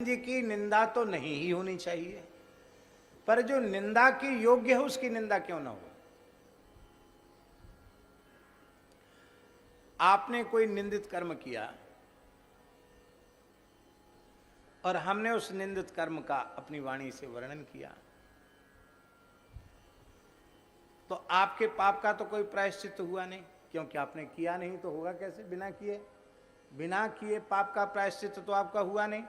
नीच की निंदा तो नहीं ही होनी चाहिए, पर जो निंदा की योग्य है उसकी निंदा क्यों ना हो। आपने कोई निंदित कर्म किया और हमने उस निंदित कर्म का अपनी वाणी से वर्णन किया, तो आपके पाप का तो कोई प्रायश्चित हुआ नहीं, क्योंकि आपने किया नहीं तो होगा कैसे। बिना किए पाप का प्रायश्चित तो आपका हुआ नहीं।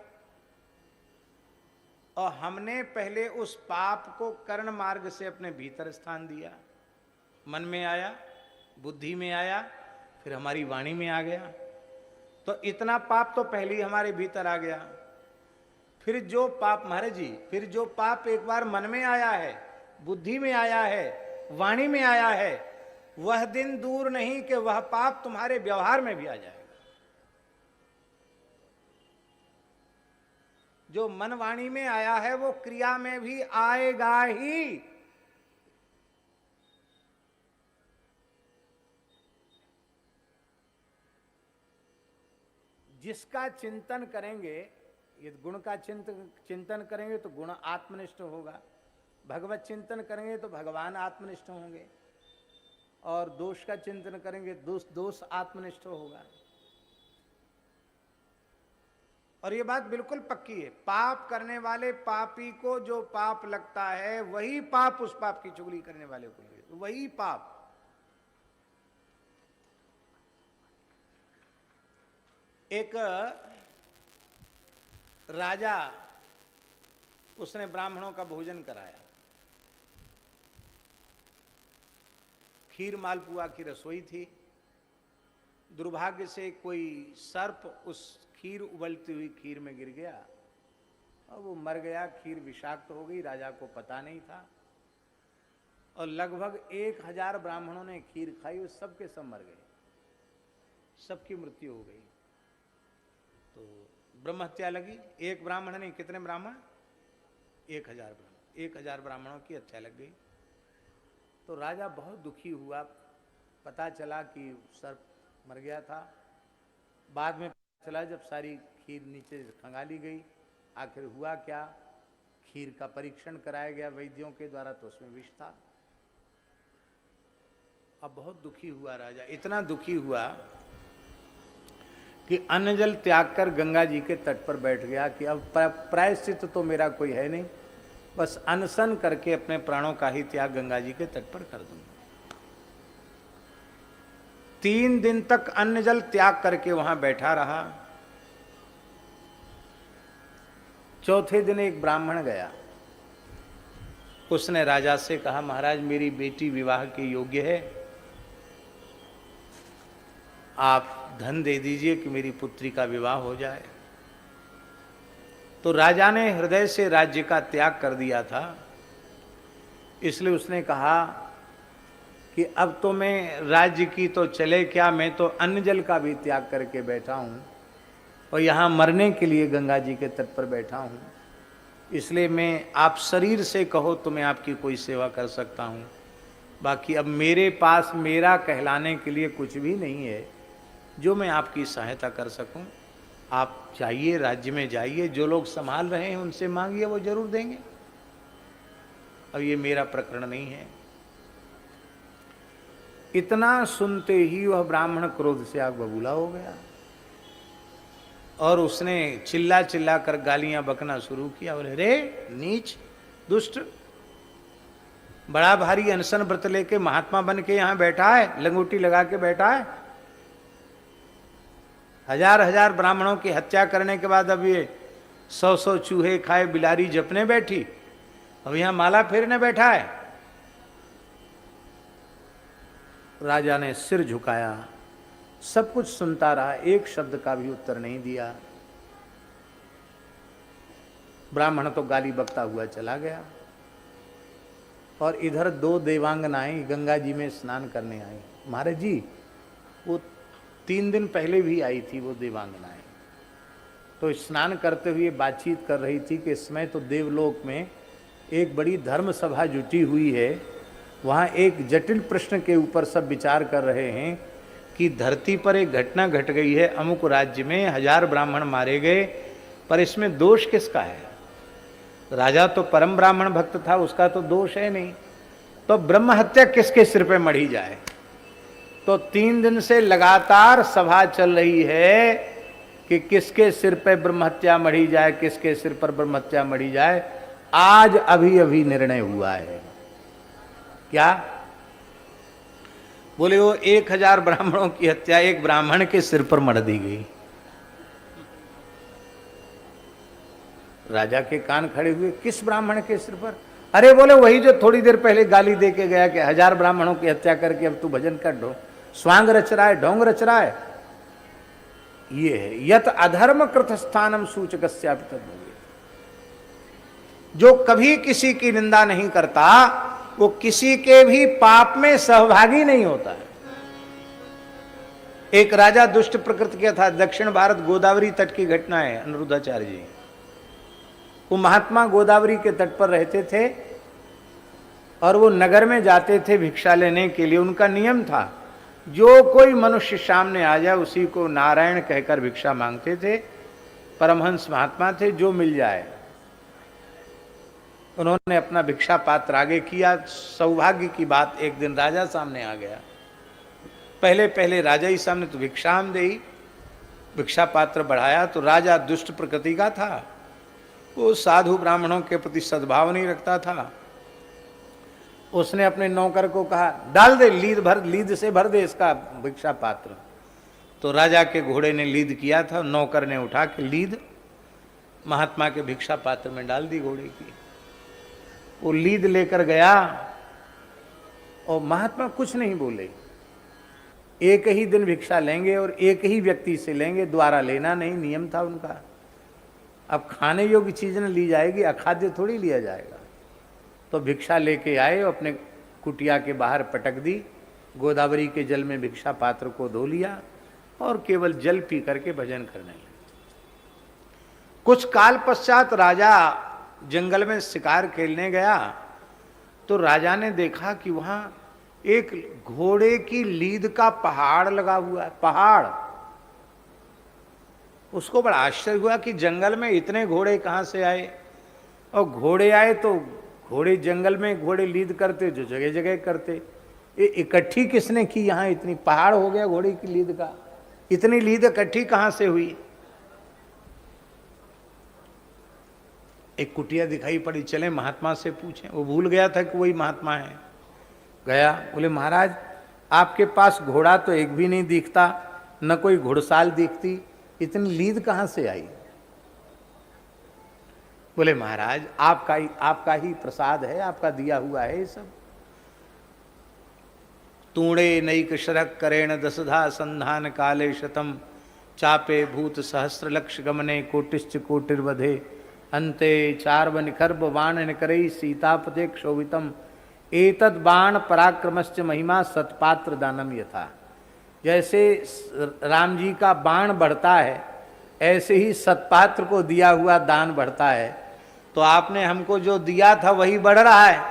और हमने पहले उस पाप को कर्ण मार्ग से अपने भीतर स्थान दिया, मन में आया, बुद्धि में आया, फिर हमारी वाणी में आ गया। तो इतना पाप तो पहले ही हमारे भीतर आ गया। फिर जो पाप, महाराज जी, फिर जो पाप एक बार मन में आया है, बुद्धि में आया है, वाणी में आया है, वह दिन दूर नहीं कि वह पाप तुम्हारे व्यवहार में भी आ जाएगा। जो मन वाणी में आया है वो क्रिया में भी आएगा ही। जिसका चिंतन करेंगे, ये गुण का चिंतन करेंगे तो गुण आत्मनिष्ठ होगा, भगवत चिंतन करेंगे तो भगवान आत्मनिष्ठ होंगे, और दोष का चिंतन करेंगे दोष आत्मनिष्ठ होगा। और ये बात बिल्कुल पक्की है, पाप करने वाले पापी को जो पाप लगता है वही पाप उस पाप की चुगली करने वाले को लगे, वही पाप। एक राजा, उसने ब्राह्मणों का भोजन कराया, खीर मालपुआ की रसोई थी। दुर्भाग्य से कोई सर्प उस खीर, उबलती हुई खीर में गिर गया और वो मर गया। खीर विषाक्त हो गई, राजा को पता नहीं था, और लगभग 1000 ब्राह्मणों ने खीर खाई, वो सबके सब मर गए, सबकी मृत्यु हो गई। तो ब्रह्म हत्या लगी। एक ब्राह्मण नहीं, कितने ब्राह्मण? 1000 ब्राह्मण, 1000 ब्राह्मणों की हत्या लग गई। तो राजा बहुत दुखी हुआ, पता चला कि सर्प मर गया था। बाद में पता चला जब सारी खीर नीचे खंगाली गई, आखिर हुआ क्या, खीर का परीक्षण कराया गया वैद्यों के द्वारा, तो उसमें विष था। अब बहुत दुखी हुआ राजा, इतना दुखी हुआ कि अन्न जल त्याग कर गंगा जी के तट पर बैठ गया कि अब प्रायश्चित तो मेरा कोई है नहीं, बस अनशन करके अपने प्राणों का ही त्याग गंगा जी के तट पर कर दूंगा। 3 दिन तक अन्न जल त्याग करके वहां बैठा रहा। चौथे दिन एक ब्राह्मण गया, उसने राजा से कहा, महाराज मेरी बेटी विवाह के योग्य है, आप धन दे दीजिए कि मेरी पुत्री का विवाह हो जाए। तो राजा ने हृदय से राज्य का त्याग कर दिया था, इसलिए उसने कहा कि अब तो मैं राज्य की तो चले क्या, मैं तो अन्न जल का भी त्याग करके बैठा हूँ और यहाँ मरने के लिए गंगा जी के तट पर बैठा हूँ, इसलिए मैं, आप शरीर से कहो तो मैं आपकी कोई सेवा कर सकता हूँ, बाकी अब मेरे पास मेरा कहलाने के लिए कुछ भी नहीं है जो मैं आपकी सहायता कर सकूं। आप जाइए, राज्य में जाइए, जो लोग संभाल रहे हैं उनसे मांगिए, वो जरूर देंगे, अब ये मेरा प्रकरण नहीं है। इतना सुनते ही वह ब्राह्मण क्रोध से आग बबूला हो गया और उसने चिल्ला चिल्ला कर गालियां बकना शुरू किया। बोले, रे नीच दुष्ट, बड़ा भारी अनशन व्रत लेके महात्मा बन के यहां बैठा है, लंगोटी लगा के बैठा है, 1000 ब्राह्मणों की हत्या करने के बाद अब ये 100 चूहे खाए बिलारी जपने बैठी, अब यहां माला फेरने बैठा है। राजा ने सिर झुकाया, सब कुछ सुनता रहा, एक शब्द का भी उत्तर नहीं दिया। ब्राह्मण तो गाली बकता हुआ चला गया और इधर 2 देवांगनाएं गंगा जी में स्नान करने आई। महाराज जी, वो 3 दिन पहले भी आई थी वो देवांगनाएं, तो स्नान करते हुए बातचीत कर रही थी कि इसमें तो देवलोक में एक बड़ी धर्म सभा जुटी हुई है, वहाँ एक जटिल प्रश्न के ऊपर सब विचार कर रहे हैं कि धरती पर एक घटना घट गई है, अमुक राज्य में 1000 ब्राह्मण मारे गए, पर इसमें दोष किसका है? राजा तो परम ब्राह्मण भक्त था, उसका तो दोष है नहीं। तो ब्रह्म हत्या किसके सिर पे मढ़ी जाए? तो 3 दिन से लगातार सभा चल रही है कि किसके सिर पे ब्रह्म हत्या मढ़ी जाए, किसके सिर पर ब्रह्म हत्या मढ़ी जाए। आज अभी अभी निर्णय हुआ है। क्या? बोले वो 1000 ब्राह्मणों की हत्या एक ब्राह्मण के सिर पर मढ़ दी गई। राजा के कान खड़े हुए, किस ब्राह्मण के सिर पर? अरे बोले वही जो थोड़ी देर पहले गाली दे के गया कि 1000 ब्राह्मणों की हत्या करके अब तू भजन कर ढो, स्वांग रच रहा है, ढोंग रच रहा है। ये है यत अधर्म कृत स्थानम सूचकस्यापि तद्भवेत्। जो कभी किसी की निंदा नहीं करता वो किसी के भी पाप में सहभागी नहीं होता है। एक राजा दुष्ट प्रकृति का था। दक्षिण भारत गोदावरी तट की घटना है, अनिरुद्धाचार्य जी। वो महात्मा गोदावरी के तट पर रहते थे और वो नगर में जाते थे भिक्षा लेने के लिए। उनका नियम था जो कोई मनुष्य सामने आ जाए उसी को नारायण कहकर भिक्षा मांगते थे। परमहंस महात्मा थे, जो मिल जाए। उन्होंने अपना भिक्षा पात्र आगे किया। सौभाग्य की बात, एक दिन राजा सामने आ गया। पहले पहले राजा ही सामने, तो भिक्षा हम दे। भिक्षा पात्र बढ़ाया तो राजा दुष्ट प्रकृति का था। वो साधु ब्राह्मणों के प्रति सद्भाव नहीं रखता था। उसने अपने नौकर को कहा, डाल दे, लीद से भर दे इसका भिक्षा पात्र। तो राजा के घोड़े ने लीद किया था। नौकर ने उठा के लीद महात्मा के भिक्षा पात्र में डाल दी घोड़े की। वो लीद लेकर गया और महात्मा कुछ नहीं बोले। एक ही दिन भिक्षा लेंगे और एक ही व्यक्ति से लेंगे, द्वारा लेना नहीं, नियम था उनका। अब खाने योग्य चीज न ली जाएगी, अखाद्य थोड़ी लिया जाएगा। तो भिक्षा लेके आए, अपने कुटिया के बाहर पटक दी। गोदावरी के जल में भिक्षा पात्र को धो लिया और केवल जल पी करके भजन करने लगे। कुछ काल पश्चात राजा जंगल में शिकार खेलने गया तो राजा ने देखा कि वहां एक घोड़े की लीद का पहाड़ लगा हुआ है। पहाड़। उसको बड़ा आश्चर्य हुआ कि जंगल में इतने घोड़े कहां से आए। और घोड़े आए तो घोड़े जंगल में घोड़े लीद करते जो जगह जगह करते। ये इकट्ठी किसने की? यहां इतनी पहाड़ हो गया घोड़े की लीद का। इतनी लीद इकट्ठी कहां से हुई? एक कुटिया दिखाई पड़ी, चले महात्मा से पूछें। वो भूल गया था कि वही महात्मा है। गया, बोले महाराज आपके पास घोड़ा तो एक भी नहीं दिखता, न कोई घुड़साल दिखती, इतनी लीद कहां से आई? बोले महाराज आपका ही प्रसाद है, आपका दिया हुआ है ये सब। तूणे नैक शरक करेण दसधा संधान काले शतम चापे भूत सहस्र लक्ष गमने कोटिश्च कोटिर्वधे अंते चार्व निखर्ब बाण निकरई सीतापते क्षोभितम एतद बाण पराक्रमश्च महिमा सतपात्र दानम यथा। जैसे राम जी का बाण बढ़ता है ऐसे ही सतपात्र को दिया हुआ दान बढ़ता है। तो आपने हमको जो दिया था वही बढ़ रहा है।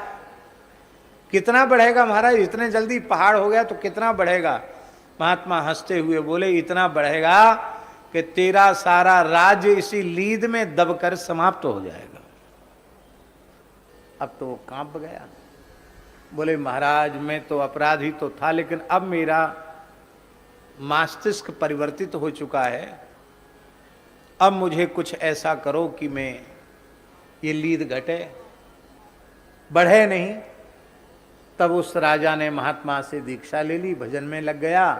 कितना बढ़ेगा महाराज? इतने जल्दी पहाड़ हो गया तो कितना बढ़ेगा? महात्मा हंसते हुए बोले, इतना बढ़ेगा कि तेरा सारा राज्य इसी लीद में दबकर समाप्त हो जाएगा। अब तो वो कांप गया। बोले महाराज मैं तो अपराधी तो था, लेकिन अब मेरा मस्तिष्क परिवर्तित हो चुका है। अब मुझे कुछ ऐसा करो कि मैं ये लीद घटे, बढ़े नहीं। तब उस राजा ने महात्मा से दीक्षा ले ली, भजन में लग गया।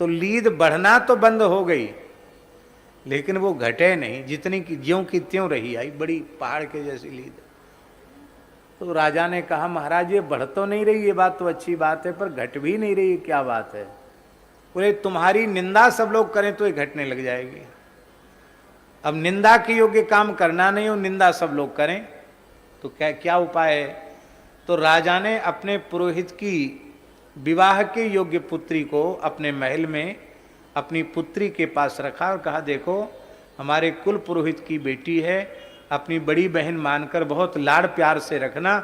तो लीद बढ़ना तो बंद हो गई, लेकिन वो घटे नहीं। जितनी की ज्यों की त्यों रही आई, बड़ी पहाड़ के जैसी लीद। तो राजा ने कहा महाराज ये बढ़ तो नहीं रही, ये बात तो अच्छी बात है, पर घट भी नहीं रही, क्या बात है? बोले तुम्हारी निंदा सब लोग करें तो ये घटने लग जाएगी। अब निंदा के योग्य काम करना नहीं हो, निंदा सब लोग करें तो क्या उपाय है? तो राजा ने अपने पुरोहित की विवाह के योग्य पुत्री को अपने महल में अपनी पुत्री के पास रखा और कहा देखो हमारे कुल पुरोहित की बेटी है, अपनी बड़ी बहन मानकर बहुत लाड़ प्यार से रखना,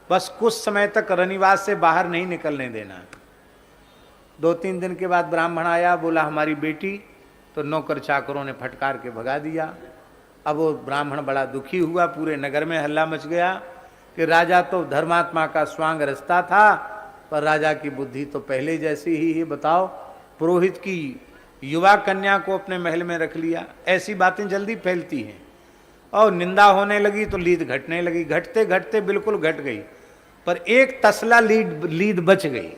बस कुछ समय तक रनिवास से बाहर नहीं निकलने देना। 2-3 दिन के बाद ब्राह्मण आया, बोला हमारी बेटी। तो नौकर चाकरों ने फटकार के भगा दिया। अब वो ब्राह्मण बड़ा दुखी हुआ, पूरे नगर में हल्ला मच गया कि राजा तो धर्मात्मा का स्वांग रचता था, पर राजा की बुद्धि तो पहले जैसी ही है। बताओ, पुरोहित की युवा कन्या को अपने महल में रख लिया। ऐसी बातें जल्दी फैलती हैं, और निंदा होने लगी तो लीद घटने लगी। घटते घटते बिल्कुल घट गई, पर एक तसला लीद बच गई।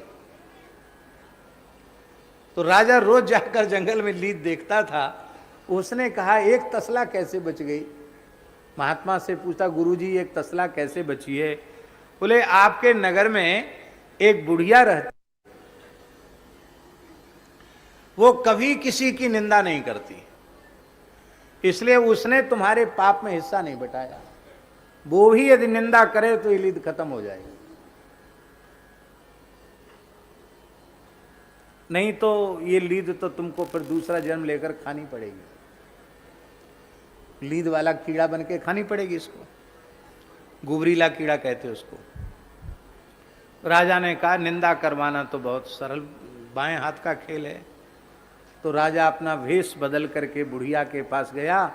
तो राजा रोज जाकर जंगल में लीद देखता था। उसने कहा, एक तसला कैसे बच गई? महात्मा से पूछा, गुरुजी एक तसला कैसे बची है? बोले, आपके नगर में एक बुढ़िया रहती, वो कभी किसी की निंदा नहीं करती, इसलिए उसने तुम्हारे पाप में हिस्सा नहीं बटाया। वो भी यदि निंदा करे तो ये लीद खत्म हो जाएगी, नहीं तो ये लीद तो तुमको फिर दूसरा जन्म लेकर खानी पड़ेगी। लीद वाला कीड़ा बन के खानी पड़ेगी इसको, गुबरीला कीड़ा कहते उसको। राजा ने कहा, निंदा करवाना तो बहुत सरल बाएं हाथ का खेल है। तो राजा अपना वेश बदल करके बुढ़िया के पास गया।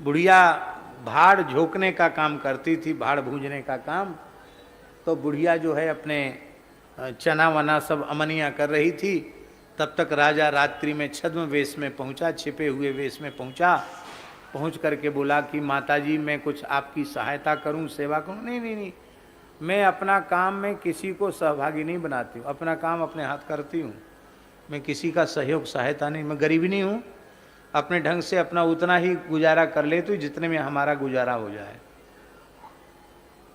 बुढ़िया भाड़ झोंकने का काम करती थी, भाड़ भूंजने का काम। तो बुढ़िया जो है अपने चना वना सब अमनिया कर रही थी। तब तक राजा रात्रि में छद्म वेश में पहुंचा, छिपे हुए वेश में पहुंचा। पहुंच करके बोला कि माताजी मैं कुछ आपकी सहायता करूं, सेवा करूं? नहीं नहीं नहीं, मैं अपना काम में किसी को सहभागी नहीं बनाती हूँ, अपना काम अपने हाथ करती हूँ, मैं किसी का सहयोग सहायता नहीं, मैं गरीब नहीं हूँ, अपने ढंग से अपना उतना ही गुजारा कर लेती हूँ जितने में हमारा गुजारा हो जाए।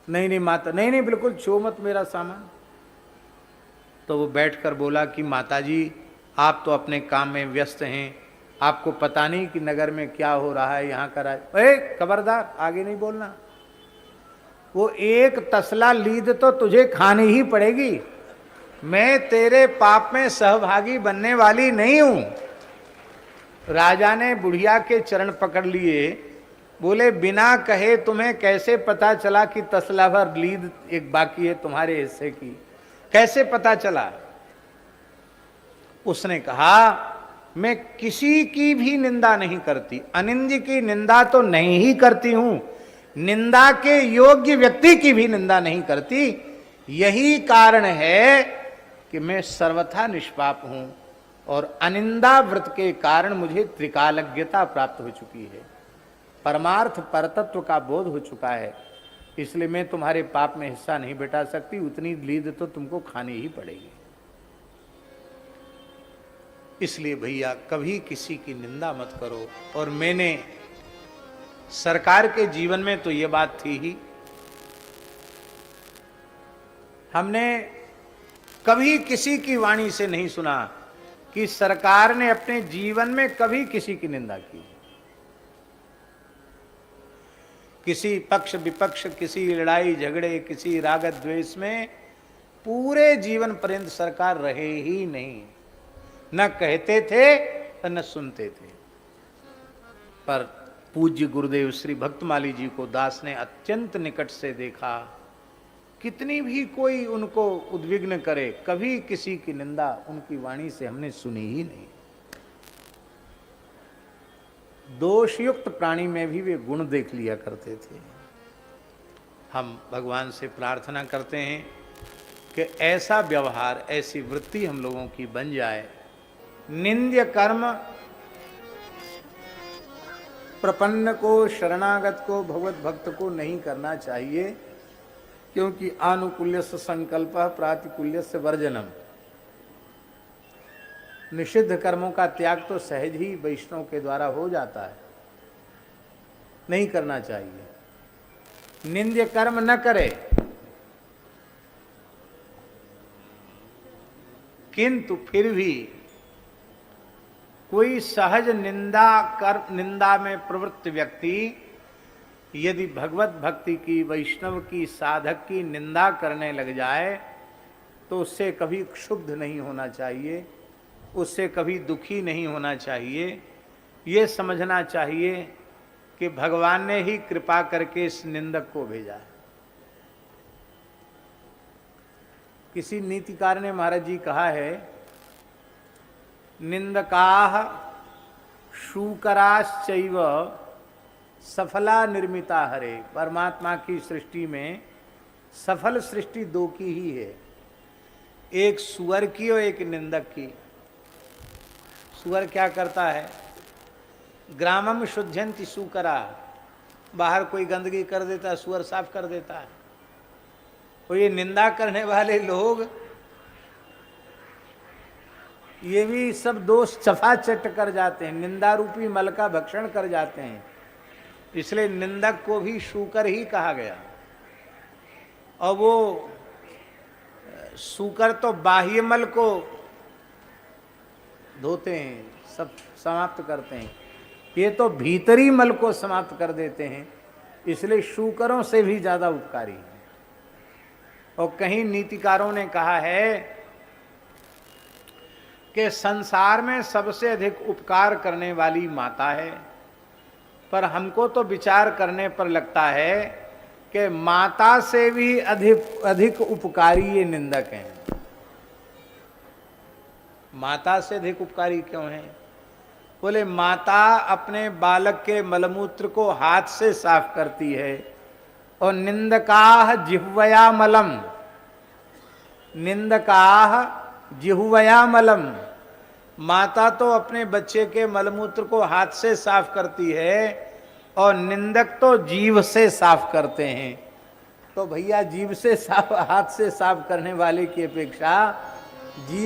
नहीं नहीं माता, नहीं नहीं बिल्कुल छो मत मेरा सामान। तो वो बैठकर बोला कि माताजी आप तो अपने काम में व्यस्त हैं, आपको पता नहीं कि नगर में क्या हो रहा है, यहाँ का खबरदार आगे नहीं बोलना। वो एक तसला लीद तो तुझे खानी ही पड़ेगी, मैं तेरे पाप में सहभागी बनने वाली नहीं हूं। राजा ने बुढ़िया के चरण पकड़ लिए। बोले, बिना कहे तुम्हें कैसे पता चला कि तसला भर लीद एक बाकी है तुम्हारे हिस्से की? कैसे पता चला? उसने कहा, मैं किसी की भी निंदा नहीं करती, अनिंद्य की निंदा तो नहीं ही करती हूं, निंदा के योग्य व्यक्ति की भी निंदा नहीं करती। यही कारण है कि मैं सर्वथा निष्पाप हूं, और अनिंदा व्रत के कारण मुझे त्रिकालज्ञता प्राप्त हो चुकी है, परमार्थ परतत्व का बोध हो चुका है, इसलिए मैं तुम्हारे पाप में हिस्सा नहीं बिटा सकती, उतनी लीद तो तुमको खानी ही पड़ेगी। इसलिए भैया कभी किसी की निंदा मत करो। और मैंने सरकार के जीवन में तो ये बात थी ही, हमने कभी किसी की वाणी से नहीं सुना कि सरकार ने अपने जीवन में कभी किसी की निंदा की। किसी पक्ष विपक्ष, किसी लड़ाई झगड़े, किसी रागत द्वेष में पूरे जीवन पर्यंत सरकार रहे ही नहीं। न कहते थे और न सुनते थे। पर पूज्य गुरुदेव श्री भक्तमाली जी को दास ने अत्यंत निकट से देखा। कितनी भी कोई उनको उद्विग्न करे, कभी किसी की निंदा उनकी वाणी से हमने सुनी ही नहीं। दोषयुक्त प्राणी में भी वे गुण देख लिया करते थे। हम भगवान से प्रार्थना करते हैं कि ऐसा व्यवहार, ऐसी वृत्ति हम लोगों की बन जाए। निंद्य कर्म प्रपन्न को, शरणागत को, भगवत भक्त को नहीं करना चाहिए, क्योंकि आनुकूल्य से संकल्प, प्रातिकूल्य से वर्जनम। निषिद्ध कर्मों का त्याग तो सहज ही वैष्णव के द्वारा हो जाता है, नहीं करना चाहिए। निंद्य कर्म न करे, किंतु फिर भी कोई सहज निंदा में प्रवृत्त व्यक्ति यदि भगवत भक्ति की, वैष्णव की, साधक की निंदा करने लग जाए तो उससे कभी क्षुब्ध नहीं होना चाहिए, उससे कभी दुखी नहीं होना चाहिए। ये समझना चाहिए कि भगवान ने ही कृपा करके इस निंदक को भेजा है। किसी नीतिकार ने महाराज जी कहा है, निंदकाः शूकराश्चैव सफला निर्मिता हरे, परमात्मा की सृष्टि में सफल सृष्टि दो की ही है, एक सुअर की और एक निंदक की। सुअर क्या करता है? ग्रामम शुद्धयंति सुकरा, बाहर कोई गंदगी कर देता है, सुअर साफ कर देता है। और ये निंदा करने वाले लोग ये भी सब दोष चफा चट कर जाते हैं, निंदा रूपी मल का भक्षण कर जाते हैं। इसलिए निंदक को भी शूकर ही कहा गया। और वो शूकर तो बाह्य मल को धोते हैं, सब समाप्त करते हैं, ये तो भीतरी मल को समाप्त कर देते हैं। इसलिए शूकरों से भी ज्यादा उपकारी है। और कहीं नीतिकारों ने कहा है कि संसार में सबसे अधिक उपकार करने वाली माता है, पर हमको तो विचार करने पर लगता है कि माता से भी अधिक उपकारी ये निंदक हैं। माता से अधिक उपकारी क्यों हैं? बोले माता अपने बालक के मलमूत्र को हाथ से साफ करती है, और निंदकाह जिह्वया मलम, निंदकाह जिह्वया मलम, माता तो अपने बच्चे के मलमूत्र को हाथ से साफ करती है, और निंदक तो जीभ से साफ करते हैं। तो भैया जीभ से साफ, हाथ से साफ करने वाले की अपेक्षा जीभ